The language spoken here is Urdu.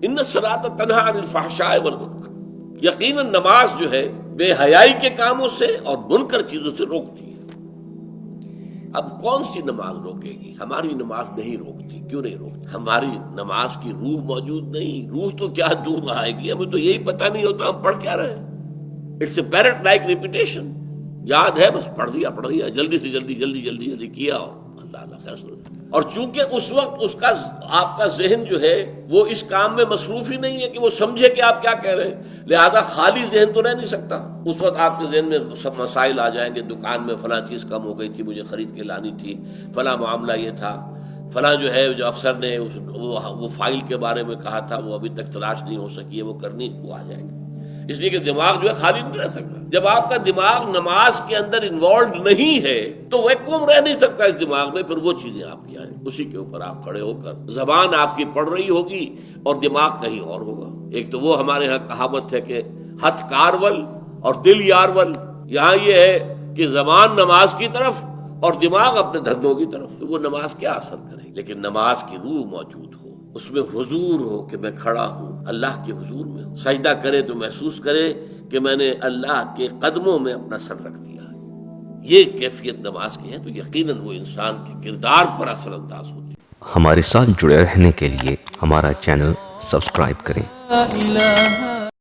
ان الصلاۃ تنہی عن الفحشاء والمنکر، یقیناً نماز جو ہے بے حیائی کے کاموں سے اور منکر چیزوں سے روکتی ہے۔ اب کون سی نماز روکے گی؟ ہماری نماز نہیں روکتی۔ کیوں نہیں روکتی؟ ہماری نماز کی روح موجود نہیں۔ روح تو کیا دور آئے گی، ہمیں تو یہی پتہ نہیں ہوتا ہم پڑھ کیا رہے ہیں۔ It's a parrot like repetition, یاد ہے بس پڑھ دیا جلدی سے جلدی کیا اور اللہ فیصلہ۔ اور چونکہ اس وقت اس کا آپ کا ذہن جو ہے وہ اس کام میں مصروف ہی نہیں ہے کہ وہ سمجھے کہ آپ کیا کہہ رہے ہیں، لہذا خالی ذہن تو رہ نہیں سکتا۔ اس وقت آپ کے ذہن میں سب مسائل آ جائیں گے، دکان میں فلاں چیز کم ہو گئی تھی، مجھے خرید کے لانی تھی، فلاں معاملہ یہ تھا، فلاں جو ہے جو افسر نے وہ فائل کے بارے میں کہا تھا وہ ابھی تک تلاش نہیں ہو سکی ہے، وہ کرنی، وہ آ جائیں گے۔ اس لیے کہ دماغ جو ہے خالی نہیں رہ سکتا۔ جب آپ کا دماغ نماز کے اندر انوالوڈ نہیں ہے تو ویکوم رہ نہیں سکتا اس دماغ میں، پھر وہ چیزیں آپ کی آئیں، اسی کے اوپر آپ کھڑے ہو کر زبان آپ کی پڑھ رہی ہوگی اور دماغ کہیں اور ہوگا۔ ایک تو وہ ہمارے ہاں کہاوت ہے کہ ہتھ کارول اور دل یارول، یہاں یہ ہے کہ زبان نماز کی طرف اور دماغ اپنے دھندوں کی طرف، تو وہ نماز کیا اثر کرے؟ لیکن نماز کی روح موجود ہو، اس میں حضور ہو کہ میں کھڑا ہوں اللہ کے حضور میں، سجدہ کرے تو محسوس کرے کہ میں نے اللہ کے قدموں میں اپنا سر رکھ دیا ہے، یہ کیفیت نماز کی ہے، تو یقیناً وہ انسان کے کردار پر اثر انداز ہوتی ہے۔ ہمارے ساتھ جڑے رہنے کے لیے ہمارا چینل سبسکرائب کریں۔